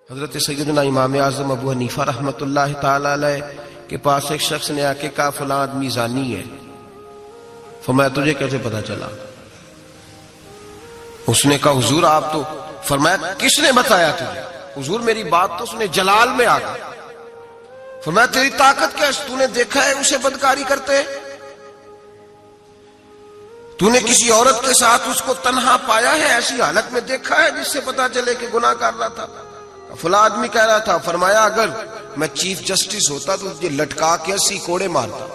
حضرت سیدنا امام اعظم ابو حنیفہ رحمۃ اللہ تعالی علیہ کے پاس ایک شخص نے آ کے کہا فلاں آدمی زانی ہے. فرمایا تجھے کیسے پتا چلا؟ اس نے کہا حضور آپ تو. فرمایا کس نے بتایا تجھے؟ حضور میری بات تو سنے جلال میں آ گئی. فرمایا تیری طاقت کیا ہے؟ تو نے دیکھا ہے اسے بدکاری کرتے؟ تو نے کسی عورت کے ساتھ اس کو تنہا پایا ہے؟ ایسی حالت میں دیکھا ہے جس سے پتا چلے کہ گناہ کر رہا تھا؟ فلاں آدمی کہہ رہا تھا. فرمایا اگر میں چیف جسٹس ہوتا تو تجھے لٹکا کے 80 کوڑے مارتا.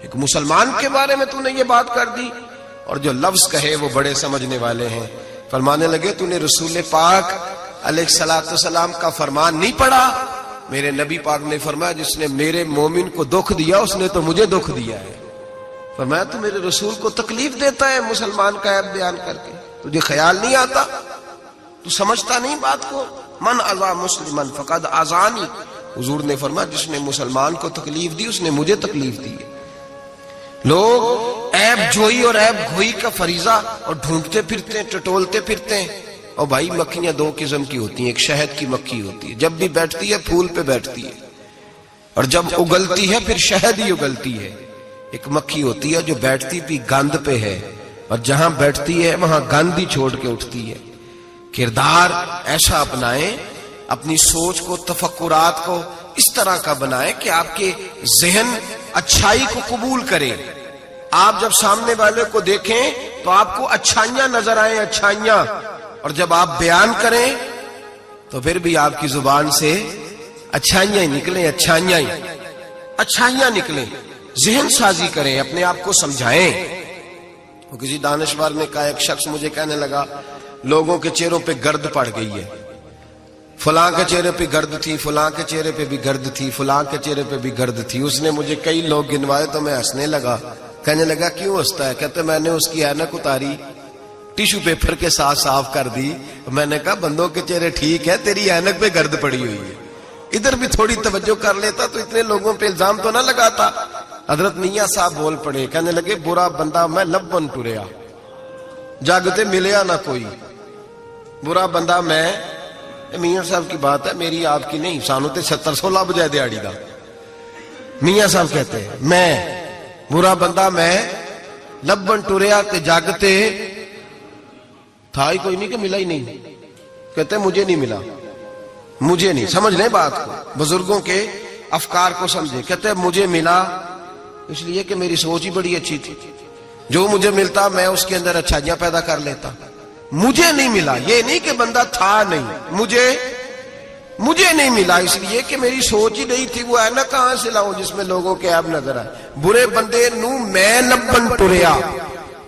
ایک مسلمان کے بارے میں تو نے یہ بات کر دی. اور جو لفظ کہے وہ بڑے سمجھنے والے ہیں. فرمانے لگے تو نے رسول پاک علیہ الصلوۃ والسلام کا فرمان نہیں پڑھا؟ میرے نبی پاک نے فرمایا جس نے میرے مومن کو دکھ دیا اس نے تو مجھے دکھ دیا ہے. فرمایا تو میرے رسول کو تکلیف دیتا ہے مسلمان کا عیب بیان کر کے؟ تجھے خیال نہیں آتا؟ تو سمجھتا نہیں بات کو؟ من اذا مسلمن فقد اذانی. حضور نے فرمایا جس نے مسلمان کو تکلیف دی اس نے مجھے تکلیف دی ہے. لوگ عیب جوئی اور عیب گھوئی کا فریضہ اور ڈھونڈتے پھرتے ہیں، ٹٹولتے پھرتے ہیں. اور بھائی مکھیاں دو قسم کی ہوتی ہیں. ایک شہد کی مکھی ہوتی ہے، جب بھی بیٹھتی ہے پھول پہ بیٹھتی ہے، اور جب اگلتی ہے پھر شہد ہی اگلتی ہے. ایک مکھی ہوتی ہے جو بیٹھتی بھی گند پہ ہے اور جہاں بیٹھتی ہے وہاں گند ہی چھوڑ کے اٹھتی ہے. کردار ایسا اپنائیں، اپنی سوچ کو، تفکرات کو اس طرح کا بنائیں کہ آپ کے ذہن اچھائی کو قبول کرے. آپ جب سامنے والے کو دیکھیں تو آپ کو اچھائیاں نظر آئیں، اچھائیاں. اور جب آپ بیان کریں تو پھر بھی آپ کی زبان سے اچھائیاں ہی نکلیں، اچھائیاں نکلیں. ذہن سازی کریں، اپنے آپ کو سمجھائیں. وہ کسی دانشور نے کہا، ایک شخص مجھے کہنے لگا لوگوں کے چہروں پہ گرد پڑ گئی ہے. فلاں کے چہرے پہ گرد تھی، فلاں کے چہرے پہ بھی گرد تھی، فلاں کے چہرے پہ بھی گرد تھی. اس نے مجھے کئی لوگ گنوائے تو میں ہنسنے لگا. کہنے لگا کیوں ہنستا ہے؟ کہتے میں نے اس کی اینک اتاری، ٹیشو پیپر کے ساتھ صاف کر دی. میں نے کہا بندوں کے چہرے ٹھیک ہے، تیری اینک پہ گرد پڑی ہوئی ہے. ادھر بھی تھوڑی توجہ کر لیتا تو اتنے لوگوں پہ الزام تو نہ لگاتا. حضرت میاں صاحب بول پڑے، کہنے لگے برا بندہ میں لبن ٹریا، جاگتے ملیا نہ کوئی. برا بندہ میں، میاں صاحب کی بات ہے، میری آپ کی نہیں. سانو تے 70-16 بجائے دیہڑی دا. میاں صاحب کہتے ہیں میں برا بندہ میں لبن ٹریا تے جاگتے تھا ہی کوئی نہیں کہ ملا ہی نہیں. کہتے مجھے نہیں ملا، مجھے نہیں. سمجھ لیں بات کو، بزرگوں کے افکار کو سمجھے. کہتے مجھے ملا اس لیے کہ میری سوچ ہی بڑی اچھی تھی، جو مجھے ملتا میں اس کے اندر اچھائیاں پیدا کر لیتا. مجھے نہیں ملا یہ نہیں کہ بندہ تھا نہیں، مجھے نہیں ملا اس لیے کہ میری سوچ ہی نہیں تھی. وہ ہے نا کہاں سے لاؤں جس میں لوگوں کے عیب نظر آئے. برے بندے نو میں لبن ٹریا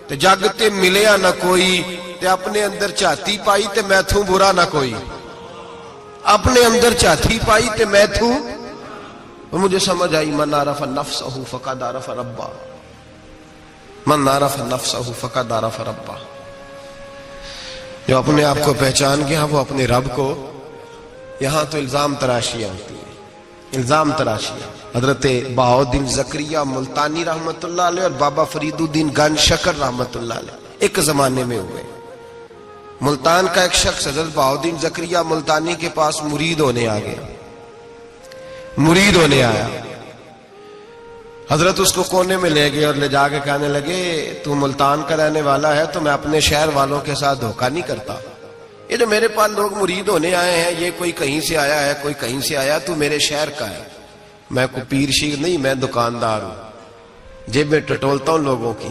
تے جاگتے ملیا نہ کوئی، تے اپنے اندر چاہتی پائی تے میں تھوں برا نہ کوئی. اپنے اندر چاہتی پائی تے میں تھوں. مجھے سمجھ آئی من عرف نفسہ فقد عرف ربہ، من عرف نفسہ فقد عرف ربہ. جو اپنے آپ کو پہچان گیا وہ اپنے رب کو. یہاں تو الزام تراشیاں ہوتی ہیں، الزام تراشیاں. حضرت بہاؤالدین زکریا ملتانی رحمت اللہ علیہ اور بابا فرید الدین گنج شکر رحمت اللہ علیہ ایک زمانے میں ہوئے. ملتان کا ایک شخص حضرت بہاؤالدین زکریا ملتانی کے پاس مرید ہونے آیا. حضرت اس کو کونے میں لے گئے اور لے جا کے کہنے لگے تو ملتان کا رہنے والا ہے تو میں اپنے شہر والوں کے ساتھ دھوکہ نہیں کرتا. یہ جو میرے پاس لوگ مرید ہونے آئے ہیں یہ کوئی کہیں سے آیا ہے، کوئی کہیں سے آیا، تو میرے شہر کا ہے. میں کوئی پیر شیر نہیں، میں دکاندار ہوں، جیب میں ٹٹولتا ہوں لوگوں کی.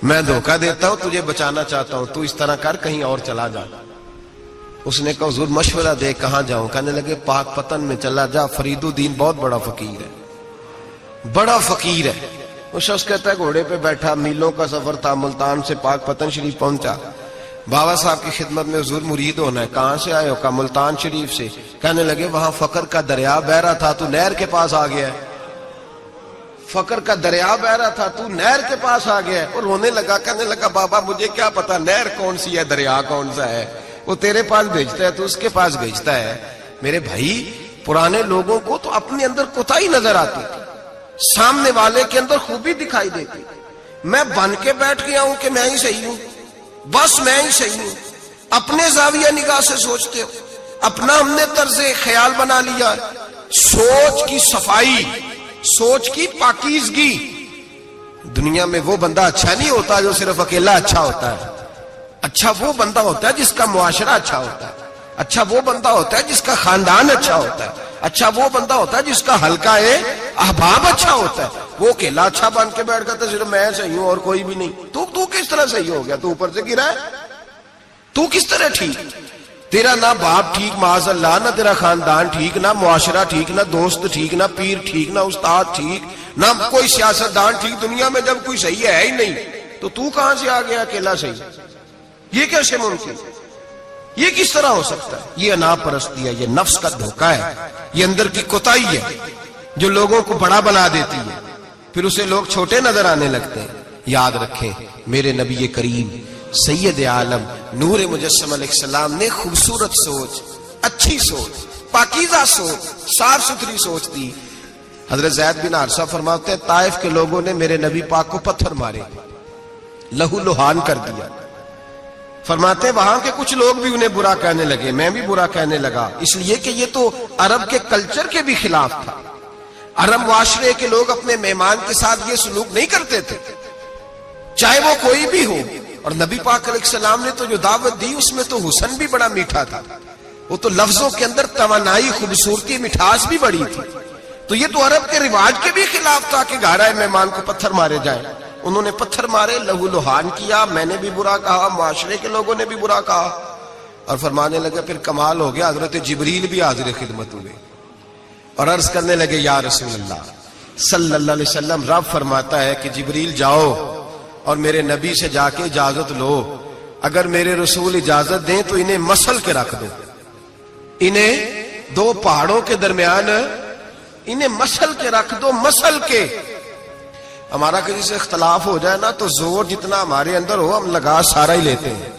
میں دھوکہ دیتا ہوں، تجھے بچانا چاہتا ہوں، تو اس طرح کر کہیں اور چلا جا. اس نے کہا حضور مشورہ دے کہاں جاؤں؟ کہنے لگے پاک پتن میں چلا جا، فرید الدین بہت بڑا فقیر ہے، بڑا فقیر ہے. وہ شخص کہتا ہے گھوڑے پہ بیٹھا، میلوں کا سفر تھا، ملتان سے پاک پتن شریف پہنچا. بابا صاحب کی خدمت میں حضور مرید ہونا ہے. کہاں سے آئے ہو؟ کہا ملتان شریف سے. کہنے لگے وہاں فقر کا دریا بہ رہا تھا، تو نہر کے پاس آ گیا ہے. فقر کا دریا بہ رہا تھا، تو نہر کے پاس آ گیا ہے. اور رونے لگا. کہنے لگا بابا مجھے کیا پتا نہر کون سی ہے، دریا کون سا ہے، وہ تیرے پاس بھیجتا ہے تو اس کے پاس بھیجتا ہے. میرے بھائی پرانے لوگوں کو تو اپنے اندر کوتاہی نظر آتی تھی، سامنے والے کے اندر خوبی دکھائی دیتی. میں بن کے بیٹھ گیا ہوں کہ میں ہی صحیح ہوں، بس میں ہی صحیح ہوں. اپنے زاویہ نگاہ سے سوچتے ہو. اپنا ہم نے طرز خیال بنا لیا. سوچ کی صفائی، سوچ کی پاکیزگی. دنیا میں وہ بندہ اچھا نہیں ہوتا جو صرف اکیلا اچھا ہوتا ہے. اچھا وہ بندہ ہوتا ہے جس کا معاشرہ اچھا ہوتا ہے. اچھا وہ بندہ ہوتا ہے جس کا خاندان اچھا ہوتا ہے. اچھا وہ بندہ ہوتا ہے جس کا حلقہ احباب اچھا ہوتا ہے. وہ اکیلا اچھا بن کے بیٹھ گیا صرف میں صحیح ہوں اور کوئی بھی نہیں. تو کس طرح صحیح ہو گیا؟ تو اوپر سے گرا ہے. تو کس طرح ٹھیک؟ تیرا نہ باپ ٹھیک معاذ اللہ، نہ تیرا خاندان ٹھیک، نہ معاشرہ ٹھیک، نہ دوست ٹھیک، نہ پیر ٹھیک، نہ استاد ٹھیک، نہ کوئی سیاستدان ٹھیک. دنیا میں جب کوئی صحیح ہے ہی نہیں تو کہاں سے آ گیا اکیلا صحیح؟ یہ کیسے ممکن؟ یہ کس طرح ہو سکتا ہے؟ یہ انا پرستی ہے، یہ نفس کا دھوکہ ہے، یہ اندر کی کوتاہی ہے جو لوگوں کو بڑا بنا دیتی ہے، پھر اسے لوگ چھوٹے نظر آنے لگتے ہیں. یاد رکھیں میرے نبی کریم سید عالم نور مجسم علیہ السلام نے خوبصورت سوچ، اچھی سوچ، پاکیزہ سوچ، صاف ستھری سوچ دی. حضرت زید بن حارثہ فرماتے ہیں طائف کے لوگوں نے میرے نبی پاک کو پتھر مارے، لہو لہان کر دیا. فرماتے ہیں وہاں کے کچھ لوگ بھی انہیں برا کہنے لگے، میں بھی برا کہنے لگا، اس لیے کہ یہ تو عرب کے کلچر کے بھی خلاف تھا. عرب معاشرے کے لوگ اپنے مہمان کے ساتھ یہ سلوک نہیں کرتے تھے، چاہے وہ کوئی بھی ہو. اور نبی پاک علیہ السلام نے تو جو دعوت دی اس میں تو حسن بھی بڑا میٹھا تھا، وہ تو لفظوں کے اندر توانائی، خوبصورتی، مٹھاس بھی بڑی تھی. تو یہ تو عرب کے رواج کے بھی خلاف تھا کہ گھرائے مہمان کو پتھر مارے جائیں. انہوں نے پتھر مارے، لہو لہان کیا، میں نے بھی برا کہا، معاشرے کے لوگوں نے بھی برا کہا. اور فرمانے لگے پھر کمال ہو گیا، حضرت جبریل بھی حاضر خدمت ہوئے اور عرض کرنے لگے یا رسول اللہ صلی اللہ علیہ وسلم، رب فرماتا ہے کہ جبریل جاؤ اور میرے نبی سے جا کے اجازت لو، اگر میرے رسول اجازت دیں تو انہیں مسل کے رکھ دو، انہیں دو پہاڑوں کے درمیان انہیں مسل کے رکھ دو. مسل کے ہمارا کسی سے اختلاف ہو جائے نا تو زور جتنا ہمارے اندر ہو ہم لگا سارا ہی لیتے ہیں.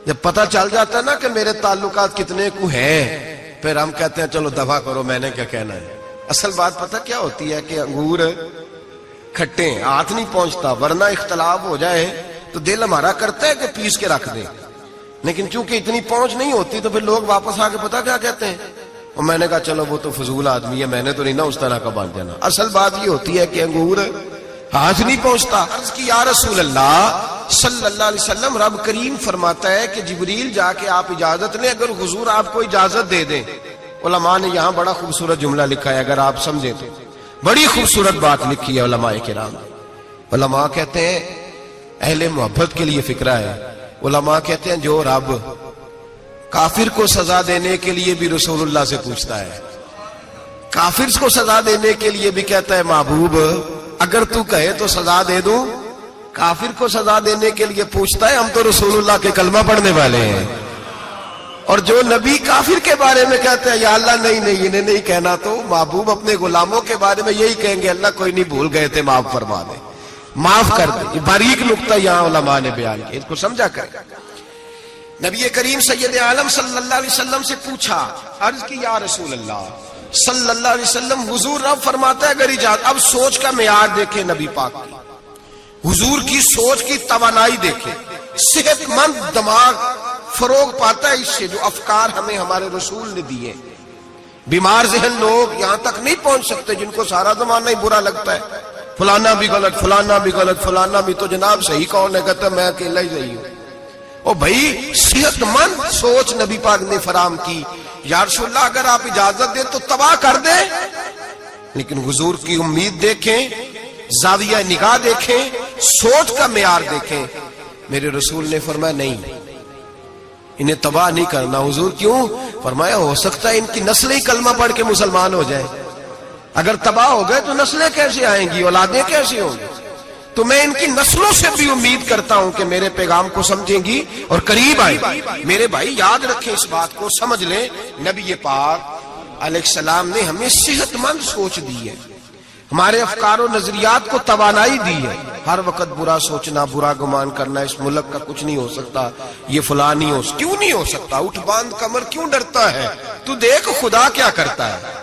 جب پتہ چل جاتا ہے نا کہ میرے تعلقات کتنے کو ہیں پھر ہم کہتے ہیں چلو دفع کرو، میں نے کیا کہنا ہے. اصل بات پتہ کیا ہوتی ہے کہ انگور کھٹے ہاتھ نہیں پہنچتا، ورنہ اختلاف ہو جائے تو دل ہمارا کرتا ہے کہ پیس کے رکھ دیں، لیکن چونکہ اتنی پہنچ نہیں ہوتی تو پھر لوگ واپس آ کے پتہ کیا کہتے ہیں، اور میں نے کہا چلو وہ تو فضول آدمی ہے، میں نے تو نہیں نا اس طرح کا باندھ دینا. اصل بات یہ ہوتی ہے کہ انگور ہاتھ نہیں پہنچتا. عرض کی یا رسول اللہ صلی اللہ علیہ وسلم، رب کریم فرماتا ہے کہ جبریل جا کے آپ اجازت لیں، اگر حضور آپ کو اجازت دے دیں. علماء نے یہاں بڑا خوبصورت جملہ لکھا ہے، اگر آپ سمجھیں تو بڑی خوبصورت بات لکھی ہے علماء کرام. علماء کہتے ہیں اہل محبت کے لیے فکرہ ہے. علماء کہتے ہیں جو رب کافر کو سزا دینے کے لیے بھی رسول اللہ سے پوچھتا ہے، کافر کو سزا دینے کے لیے بھی کہتا ہے محبوب اگر تو کہے تو سزا دے دوں، کافر کو سزا دینے کے لیے پوچھتا ہے. ہم تو رسول اللہ کے کلمہ پڑھنے والے ہیں، اور جو نبی کافر کے بارے میں کہتے ہیں یا اللہ نہیں انہیں نہیں کہنا، تو محبوب اپنے غلاموں کے بارے میں یہی کہیں گے اللہ کوئی نہیں، بھول گئے تھے، معاف فرما دے، معاف کر دے. یہ باریک نقطہ یہاں علماء نے بیان کیا، اس کو سمجھا کریں. نبی کریم سید عالم صلی اللہ علیہ وسلم سے پوچھا، عرض کی یا رسول اللہ صلی اللہ علیہ وسلم، حضور رب فرماتا ہے اگر اجازت. اب سوچ کا معیار دیکھیں نبی پاک کی، حضور کی سوچ کی توانائی دیکھیں. صحت مند دماغ فروغ پاتا ہے اس سے جو افکار ہمیں ہمارے رسول نے دیے. بیمار ذہن لوگ یہاں تک نہیں پہنچ سکتے جن کو سارا زمانہ ہی برا لگتا ہے، فلانا بھی غلط، فلانا بھی غلط، فلانا بھی، تو جناب صحیح کون ہے؟ کہتا ہے میں اکیلا ہی صحیح ہوں. او بھائی صحت مند سوچ نبی پاک نے فراہم کی. یا رسول اللہ اگر آپ اجازت دیں تو تباہ کر دیں، لیکن حضور کی امید دیکھیں، زاویہ نگاہ دیکھیں، سوچ کا معیار دیکھیں. میرے رسول نے فرمایا نہیں، انہیں تباہ نہیں کرنا. حضور کیوں؟ فرمایا ہو سکتا ہے ان کی نسلیں کلمہ پڑھ کے مسلمان ہو جائیں. اگر تباہ ہو گئے تو نسلیں کیسے آئیں گی، اولادیں کیسے ہوں گی؟ تو میں ان کی نسلوں سے بھی امید کرتا ہوں کہ میرے پیغام کو سمجھیں گی اور قریب آئیں. میرے بھائی یاد رکھیں اس بات کو، سمجھ لیں نبی پاک علیہ السلام نے ہمیں صحت مند سوچ دی ہے، ہمارے افکار و نظریات کو توانائی دی ہے. ہر وقت برا سوچنا، برا گمان کرنا، اس ملک کا کچھ نہیں ہو سکتا، یہ فلاں نہیں ہو، کیوں نہیں ہو سکتا؟ اٹھ باندھ کمر کیوں ڈرتا ہے؟ تو دیکھ خدا کیا کرتا ہے،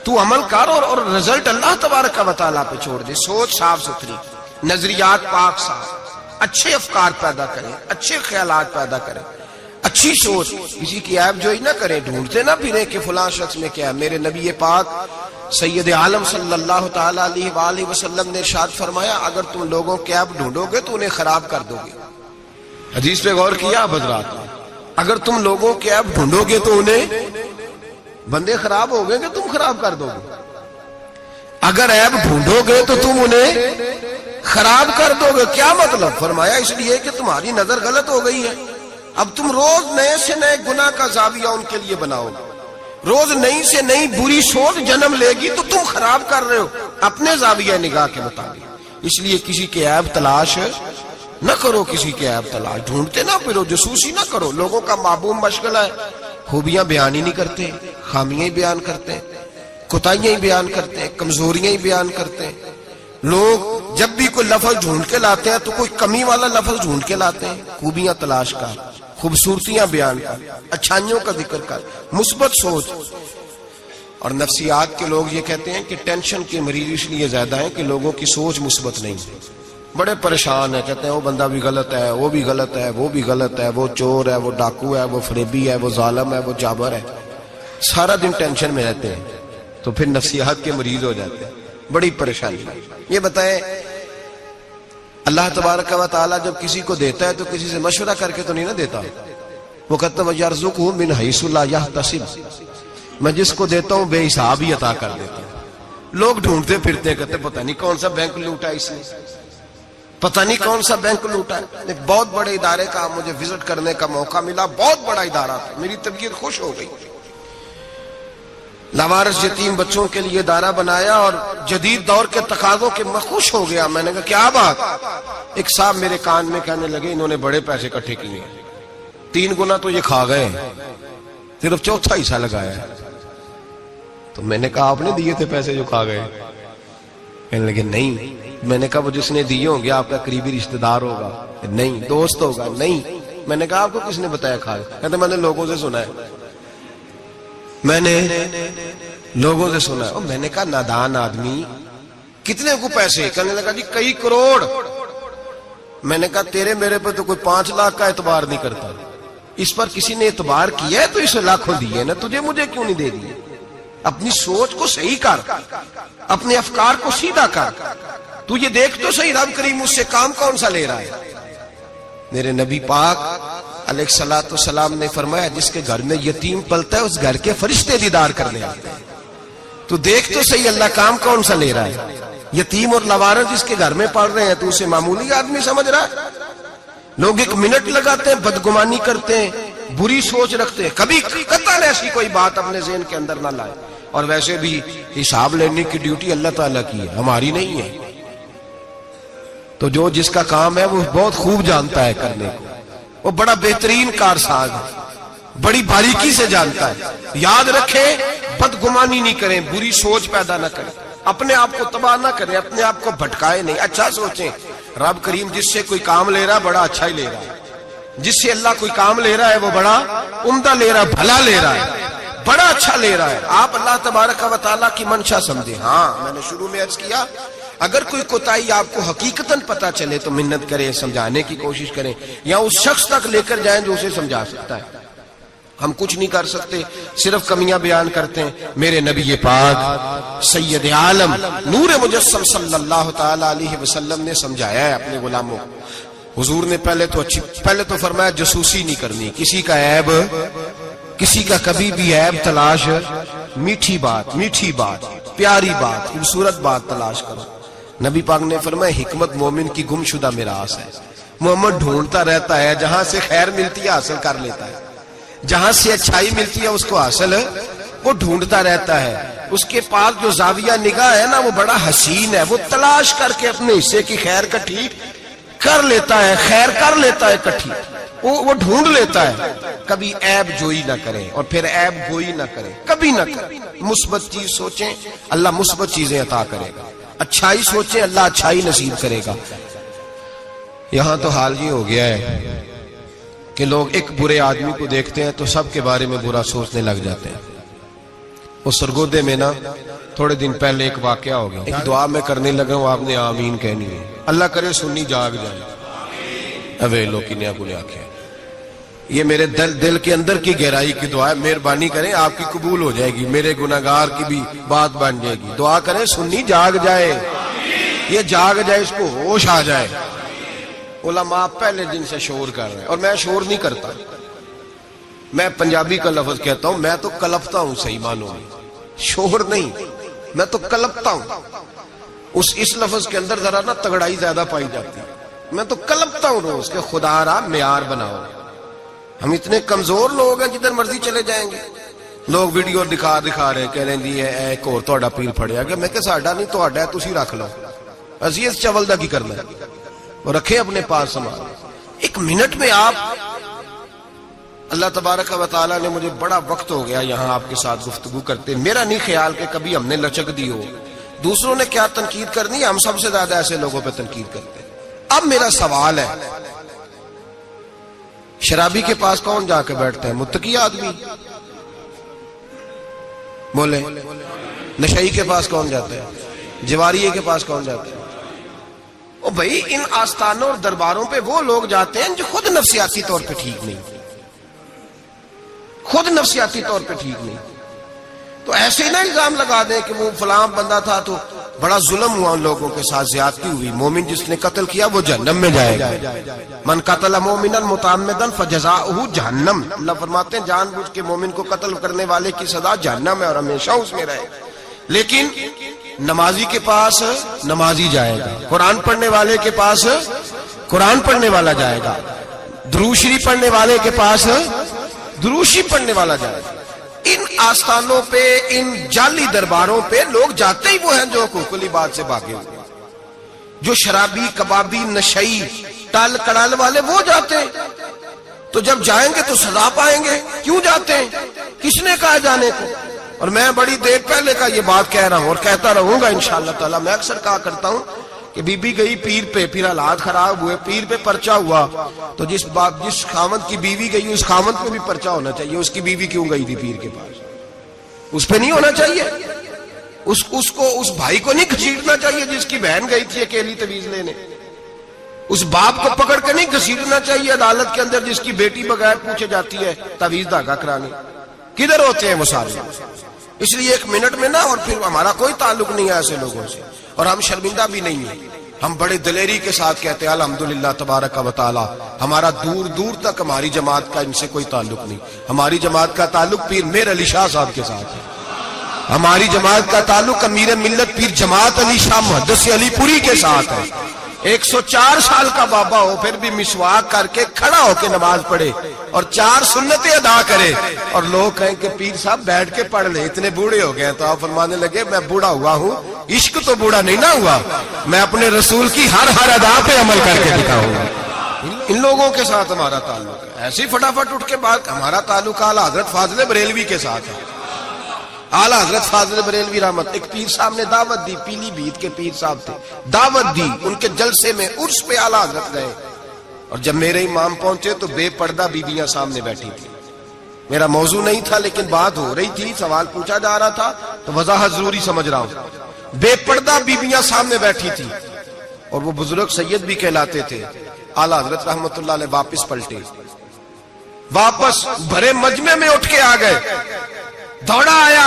تو عمل کر اور رزلٹ اللہ تبارک و تعالیٰ پہ چھوڑ دے. سوچ صاف ستھری، نظریات پاک صاف، اچھے افکار پیدا کریں، اچھے خیالات پیدا کریں، اچھی سوچ، کسی کی عیب جوئی نہ کریں، ڈھونڈتے نہ پھریں کہ فلاں شخص میں کیا ہے۔ میرے نبی پاک سید عالم صلی اللہ تعالی علیہ وآلہ وسلم نے ارشاد فرمایا اگر تم لوگوں کے عیب ڈھونڈو گے تو انہیں خراب کر دو گے۔ حدیث پہ غور کیا آپ حضرات؟ اگر تم لوگوں کے عیب ڈھونڈو گے تو انہیں، بندے خراب ہو گئے کہ تم خراب کر دو گے؟ اگر عیب ڈھونڈو گے تو تم انہیں خراب کر دو گے۔ کیا مطلب؟ فرمایا اس لیے کہ تمہاری نظر غلط ہو گئی ہے، اب تم روز نئے سے نئے گناہ کا زاویہ ان کے لیے بناؤ، روز نئی سے نئی بری سوچ جنم لے گی تو تم خراب کر رہے ہو اپنے زاویہ نگاہ کے مطابق۔ اس لیے کسی کے عیب تلاش نہ کرو، کسی کے عیب تلاش ڈھونڈتے نہ پھرو، جاسوسی نہ کرو۔ لوگوں کا معبوم مشغلہ ہے خوبیاں بیان ہی نہیں کرتے، خامیاں ہی بیان کرتے، کوتاہیاں ہی بیان کرتے ہیں، کمزوریاں ہی بیان کرتے ہیں۔ لوگ جب بھی کوئی لفظ ڈھونڈ کے لاتے ہیں تو کوئی کمی والا لفظ ڈھونڈ کے لاتے ہیں، خوبیاں تلاش کر، خوبصورتیاں بیان کر، اچھائیوں کا ذکر کر، مثبت سوچ۔ اور نفسیات کے لوگ یہ کہتے ہیں کہ ٹینشن کے مریض اس لیے زیادہ ہیں کہ لوگوں کی سوچ مثبت نہیں ہے، بڑے پریشان ہیں، کہتے ہیں وہ بندہ بھی غلط ہے، وہ بھی غلط ہے، وہ بھی غلط ہے، وہ چور ہے، وہ ڈاکو ہے، وہ فریبی ہے، وہ ظالم ہے، وہ جابر ہے، سارا دن ٹینشن میں رہتے ہیں تو پھر نفسیات کے مریض ہو جاتے ہیں، بڑی پریشانی۔ یہ بتائیں اللہ تبارک و تعالی جب کسی کو دیتا ہے تو کسی سے مشورہ کر کے تو نہیں نہ دیتا، وہ کہتا ہے وَيَرْزُقْهُ مِنْ حَيْثُ لَا يَحْتَسِبُ، میں جس کو دیتا ہوں بے حساب ہی عطا کر دیتا ہوں۔ لوگ ڈھونڈتے پھرتے ہیں، کہتے پتہ نہیں کون سا بینک لوٹا اس نے، پتہ نہیں کون سا بینک لوٹا ہے۔ ایک بہت بڑے ادارے کا مجھے وزٹ کرنے کا موقع ملا، بہت بڑا ادارہ تھا، میری طبیعت خوش ہو گئی۔ لاوارث یتیم بچوں کے لیے ادارہ بنایا اور جدید دور کے تقاضوں کے میں خوش ہو گیا۔ میں نے کہا کیا بات؟ ایک صاحب میرے کان میں کہنے لگے انہوں نے بڑے پیسے اکٹھے کیے، 3 گنا تو یہ کھا گئے، صرف چوتھا حصہ لگایا ہے۔ تو میں نے کہا آپ نے دیے تھے پیسے جو کھا گئے؟ کہنے لگے نہیں۔ میں نے کہا وہ جس نے دیے ہوں گے آپ کا قریبی رشتہ دار ہوگا؟ نہیں۔ دوست ہوگا؟ نہیں۔ میں نے کہا آپ کو کس نے بتایا کھا گئے؟ کہتے میں نے لوگوں سے سنا ہے، میں نے لوگوں سے سنا ہے۔ میں نے کہا نادان آدمی کتنے کو پیسے؟ کہنے لگا جی کئی کروڑ۔ میں نے کہا تیرے میرے پہ تو کوئی 5 لاکھ کا اعتبار نہیں کرتا، اس پر کسی نے اعتبار کیا ہے تو اسے لاکھوں دیے نا، تجھے مجھے کیوں نہیں دے دیے؟ اپنی سوچ کو صحیح کر، اپنے افکار کو سیدھا کر، تو یہ دیکھ تو صحیح رب کریم مجھ سے کام کون سا لے رہا ہے۔ میرے نبی پاک علیہ الصلوۃ والسلام نے فرمایا جس کے گھر میں یتیم پلتا ہے اس گھر کے فرشتے دیدار کرنے آتے ہیں۔ تو دیکھ تو صحیح اللہ کام کون سا لے رہا ہے۔ یتیم اور لاوارث جس کے گھر میں پڑھ رہے ہیں تو اسے معمولی آدمی سمجھ رہا ہے۔ لوگ 1 منٹ لگاتے ہیں، بدگمانی کرتے ہیں، بری سوچ رکھتے ہیں، کبھی قطعاً ایسی کوئی بات اپنے ذہن کے اندر نہ لائے۔ اور ویسے بھی حساب لینے کی ڈیوٹی اللہ تعالیٰ کی ہے، ہماری نہیں ہے۔ تو جو جس کا کام ہے وہ بہت خوب جانتا ہے کرنے کو، وہ بڑا بہترین کارساز ہے، بڑی باریکی سے جانتا ہے۔ یاد رکھیں بدگمانی نہیں کریں، بری سوچ پیدا نہ کریں، اپنے آپ کو تباہ نہ کریں، اپنے آپ کو بھٹکائے نہیں، اچھا سوچیں۔ رب کریم جس سے کوئی کام لے رہا ہے بڑا اچھا ہی لے رہا ہے، جس سے اللہ کوئی کام لے رہا ہے وہ بڑا عمدہ لے رہا ہے، بھلا لے رہا ہے، بڑا اچھا لے رہا ہے۔ آپ اللہ تبارک و تعالیٰ کی منشا سمجھیں۔ ہاں میں نے شروع میں عرض کیا اگر کوئی کوتاہی آپ کو حقیقتاً پتہ چلے تو منت کریں، سمجھانے کی کوشش کریں، یا اس شخص تک لے کر جائیں جو اسے سمجھا سکتا ہے۔ ہم کچھ نہیں کر سکتے، صرف کمیاں بیان کرتے ہیں۔ میرے نبی پاک سید عالم نور مجسم صلی اللہ تعالی علیہ وسلم نے سمجھایا ہے اپنے غلاموں کو۔ حضور نے پہلے تو فرمایا جاسوسی نہیں کرنی، کسی کا عیب، کسی کا کبھی بھی عیب تلاش، میٹھی بات، پیاری بات، خوبصورت بات تلاش کرو۔ نبی پاک نے فرمایا حکمت مومن کی گمشدہ میراث ہے۔ محمد ڈھونڈتا رہتا ہے، جہاں سے خیر ملتی ہے حاصل کر لیتا ہے، جہاں سے اچھائی ملتی ہے اس کو حاصل وہ ڈھونڈتا رہتا ہے۔ اس کے پاس جو زاویہ نگاہ ہے نا وہ بڑا حسین ہے، وہ تلاش کر کے اپنے حصے کی خیر کٹھی کر لیتا ہے، خیر کر لیتا ہے کٹھی، وہ ڈھونڈ لیتا ہے۔ کبھی عیب جوئی نہ کریں اور پھر عیب گوئی نہ کریں، کبھی نہ کریں۔ مثبت چیز سوچیں اللہ مثبت چیزیں عطا کرے گا، اچھائی سوچیں اللہ اچھائی نصیب کرے گا۔ یہاں تو حال یہ ہو گیا ہے کہ لوگ ایک برے آدمی کو دیکھتے ہیں تو سب کے بارے میں برا سوچنے لگ جاتے ہیں۔ وہ سرگودے میں نا تھوڑے دن پہلے ایک واقعہ ہو گیا، ایک دعا میں کرنے لگا ہوں، آپ نے آمین کہنی ہے، اللہ کرے سنی جاگ جائے اوے لوکی نیا گنے آکھے یہ میرے دل کے اندر کی گہرائی کی دعا ہے، مہربانی کریں آپ کی قبول ہو جائے گی، میرے گناہگار کی بھی بات بن جائے گی۔ دعا کریں سنی جاگ جائے، یہ جاگ جائے، اس کو ہوش آ جائے۔ علماء پہلے دن سے شور کر رہے ہیں، اور میں شور نہیں کرتا، میں پنجابی کا لفظ کہتا ہوں، میں تو کلپتا ہوں، صحیح معنوں میں شور نہیں، میں تو کلپتا ہوں۔ اس لفظ کے اندر ذرا نا تگڑائی زیادہ پائی جاتی ہے، میں تو کلپتا ہوں روز کہ خدا را معیار بناؤ۔ ہم اتنے کمزور لوگ ہیں، جدھر مرضی چلے جائیں گے، لوگ ویڈیو دکھا رہے کہہ رہے ہیں ایک اور تہاڈا پیر پھڑیا گیا، میں کہ ساڈا نہیں تہاڈا ہے، تسی رکھ لو، اسی اس چول دا کی کرنا ہے، وہ رکھے اپنے پاس سامان۔ ایک منٹ میں آپ، اللہ تبارک و تعالیٰ نے مجھے بڑا وقت ہو گیا یہاں آپ کے ساتھ گفتگو کرتے، میرا نہیں خیال کہ کبھی ہم نے لچک دی ہو، دوسروں نے کیا تنقید کرنی ہے، ہم سب سے زیادہ ایسے لوگوں پہ تنقید کرتے ہیں۔ اب میرا سوال ہے، شرابی کے پاس کون جا کے بیٹھتے ہیں؟ متقی آدمی بولے۔ نشئی کے پاس کون جاتا ہے؟ جواریے کے پاس کون جاتا ہے؟ او بھائی، ان آستانوں اور درباروں پہ وہ لوگ جاتے ہیں جو خود نفسیاتی طور پہ ٹھیک نہیں، خود نفسیاتی طور پہ ٹھیک نہیں، تو ایسے ہی نہ الزام لگا دیں کہ وہ فلاں بندہ تھا تو بڑا ظلم ہوا، ان لوگوں کے ساتھ زیادتی ہوئی، مومن جس نے قتل کیا وہ جہنم میں جائے گا۔ من قتل مومنا متعمدا فجزاؤہ جہنم، اللہ فرماتے ہیں جان بوجھ کے مومن کو قتل کرنے والے کی سزا جہنم ہے اور ہمیشہ اس میں رہے۔ لیکن نمازی کے پاس نمازی جائے گا، قرآن پڑھنے والے کے پاس قرآن پڑھنے والا جائے گا، درود شریف پڑھنے والے کے پاس درود شریف پڑھنے والا جائے گا۔ ان آستانوں پہ، ان جعلی درباروں پہ لوگ جاتے ہی وہ ہیں جو حقوق العباد سے بھاگے ہوئے، جو شرابی، کبابی، نشئی، ٹال کڑال والے وہ جاتے ہیں۔ تو جب جائیں گے تو سزا پائیں گے، کیوں جاتے ہیں؟ کس نے کہا جانے کو؟ اور میں بڑی دیر پہلے کا یہ بات کہہ رہا ہوں اور کہتا رہوں گا انشاءاللہ تعالی۔ میں اکثر کہا کرتا ہوں کہ بی بی گئی پیر پہ، پھر حالات خراب ہوئے، پیر پہ پرچہ ہوا، تو جس خاوند کی بیوی گئی اس خاوند پہ بھی پرچہ ہونا چاہیے۔ اس کی بیوی کیوں گئی تھی پیر کے پاس؟ اس پہ نہیں ہونا چاہیے؟ اس بھائی کو نہیں گھسیٹنا چاہیے جس کی بہن گئی تھی اکیلی تویز لینے؟ اس باپ کو پکڑ کے نہیں گھسیٹنا چاہیے عدالت کے اندر جس کی بیٹی بغیر پوچھے جاتی ہے تویز دھاگا کرانے؟ کدھر ہوتے ہیں وہ سارے؟ اس لیے ایک منٹ میں نہ، اور پھر ہمارا کوئی تعلق نہیں ہے ایسے لوگوں سے، اور ہم شرمندہ بھی نہیں ہیں، ہم بڑے دلیری کے ساتھ کہتے ہیں الحمدللہ تبارک و تعالی، ہمارا دور دور تک ہماری جماعت کا ان سے کوئی تعلق نہیں۔ ہماری جماعت کا تعلق پیر میر علی شاہ صاحب کے ساتھ ہے، ہماری جماعت کا تعلق امیر ملت پیر جماعت علی شاہ محدث علی پوری کے ساتھ ہے۔ 104 سال کا بابا ہو پھر بھی مسواک کر کے کھڑا ہو کے نماز پڑھے اور 4 سنتیں ادا کرے، اور لوگ کہیں کہ پیر صاحب بیٹھ کے پڑھ لے، اتنے بوڑھے ہو گئے۔ تو آپ فرمانے لگے میں بوڑھا ہوا ہوں، عشق تو بوڑھا نہیں نہ ہوا، میں اپنے رسول کی ہر ادا پہ عمل کر کے دکھاؤں گا۔ ان لوگوں کے ساتھ ہمارا تعلق ہے، ایسی فٹافٹ اٹھ کے بات، ہمارا تعلق اعلیٰ حضرت فاضل بریلوی کے ساتھ ہے۔ اعلیٰ حضرت فاضل بریلوی رحمت، ایک پیر صاحب نے دعوت دی، پیلی بھیت کے پیر صاحب تھے، دعوت دی، ان کے جلسے میں عرس پہ اعلیٰ حضرت گئے، اور جب میرے امام پہنچے تو بے پردہ بیویاں سامنے بیٹھی تھی۔ میرا موضوع نہیں تھا لیکن بات ہو رہی تھی، سوال پوچھا جا رہا تھا تو وضاحت ضروری سمجھ رہا ہوں۔ بے پردہ بیویاں سامنے بیٹھی تھی، اور وہ بزرگ سید بھی کہلاتے تھے۔ اعلیٰ حضرت رحمت اللہ علیہ واپس پلٹے، واپس بھرے مجمع میں اٹھ کے آ گئے، دوڑا آیا،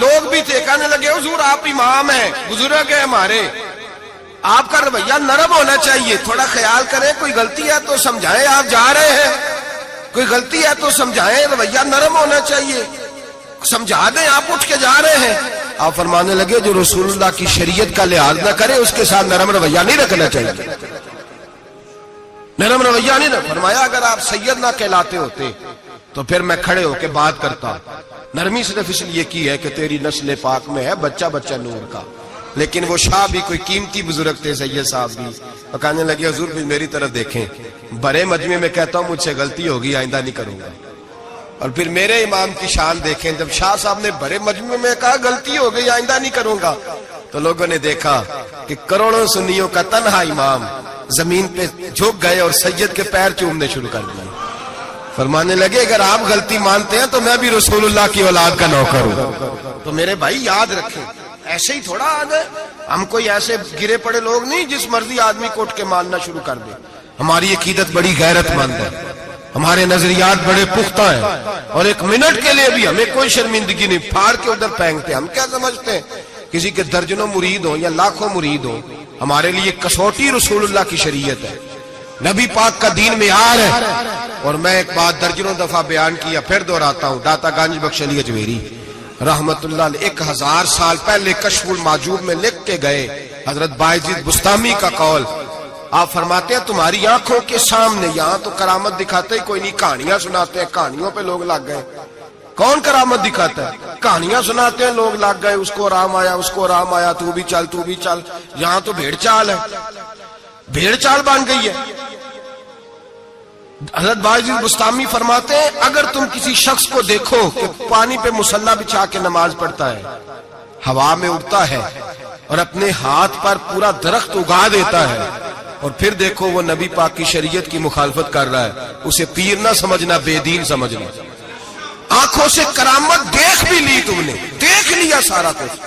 لوگ بھی تھے، کہنے لگے حضور آپ امام ہیں، بزرگ ہیں ہمارے، آپ کا رویہ نرم ہونا چاہیے، تھوڑا خیال کریں، کوئی غلطی ہے تو سمجھائیں، آپ جا رہے ہیں، کوئی غلطی ہے تو سمجھائیں، رویہ نرم ہونا چاہیے، سمجھا دیں، آپ اٹھ کے جا رہے ہیں۔ آپ فرمانے لگے جو رسول اللہ کی شریعت کا لحاظ نہ کرے اس کے ساتھ نرم رویہ نہیں رکھنا چاہیے، نرم رویہ نہیں رکھنا۔ فرمایا اگر آپ سید نہ کہلاتے ہوتے تو پھر میں کھڑے ہو کے بات کرتا، نرمی صرف اس لیے کی ہے کہ تیری نسل پاک میں ہے بچہ بچہ نور کا۔ لیکن وہ شاہ بھی کوئی قیمتی بزرگ تھے، سید صاحب بھی، اور کہنے لگے حضور بھی میری طرف دیکھیں، بڑے مجمع میں کہتا ہوں مجھ سے غلطی ہوگی، آئندہ نہیں کروں گا۔ اور پھر میرے امام کی شان دیکھیں، جب شاہ صاحب نے بڑے مجمع میں کہا غلطی ہو گئی آئندہ نہیں کروں گا، تو لوگوں نے دیکھا کہ کروڑوں سنیوں کا تنہا امام زمین پہ جھک گئے اور سید کے پیر چومنے شروع کر دیے۔ فرمانے لگے اگر آپ غلطی مانتے ہیں تو میں بھی رسول اللہ کی اولاد کا نوکر ہوں۔ تو میرے بھائی یاد رکھیں، ایسے ہی تھوڑا آ گئے ہم، کوئی ایسے گرے پڑے لوگ نہیں جس مرضی آدمی کو اٹھ کے ماننا شروع کر دے۔ ہماری عقیدت بڑی غیرت مند ہے، ہمارے نظریات بڑے پختہ ہیں اور ایک منٹ کے لیے بھی ہمیں کوئی شرمندگی نہیں، پھاڑ کے ادھر پھینکتے. ہم کیا سمجھتے ہیں کسی کے درجنوں مرید ہوں یا لاکھوں مرید ہوں، ہمارے لیے کسوٹی رسول اللہ کی شریعت ہے، نبی پاک کا دین معیار ہے. اور میں ایک بات درجنوں دفعہ بیان کیا، پھر دہراتا ہوں. داتا گنج بخش علی اجمیری رحمت اللہ علیہ 1000 سال پہلے کشف المعجوب میں لکھ کے گئے حضرت بایزید بستامی کا قول. آپ فرماتے ہیں تمہاری آنکھوں کے سامنے، یہاں تو کرامت دکھاتے ہی کوئی نہیں، کہانیاں سناتے ہیں، کہانیوں پہ لوگ لگ گئے. کون کرامت دکھاتا ہے؟ کہانیاں سناتے ہیں، لوگ لگ گئے، اس کو آرام آیا، اس کو آرام آیا، تو بھی چل تو بھی چل. یہاں تو بھیڑ چال ہے، بھیڑ چال بن گئی ہے. حضرت بایزید بستامی فرماتے ہیں اگر تم کسی شخص کو دیکھو کہ پانی پہ مصلی بچھا کے نماز پڑھتا ہے، ہوا میں اڑتا ہے اور اپنے ہاتھ پر پورا درخت اگا دیتا ہے، اور پھر دیکھو وہ نبی پاک کی شریعت کی مخالفت کر رہا ہے، اسے پیر نہ سمجھنا، بے دین سمجھنا. آنکھوں سے کرامت دیکھ بھی لی، تم نے دیکھ لیا سارا کچھ،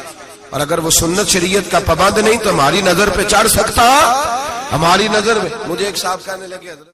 اور اگر وہ سنت شریعت کا پابند نہیں تو ہماری نظر پہ چڑھ سکتا؟ ہماری نظر میں. مجھے ایک صاحب کہنے لگے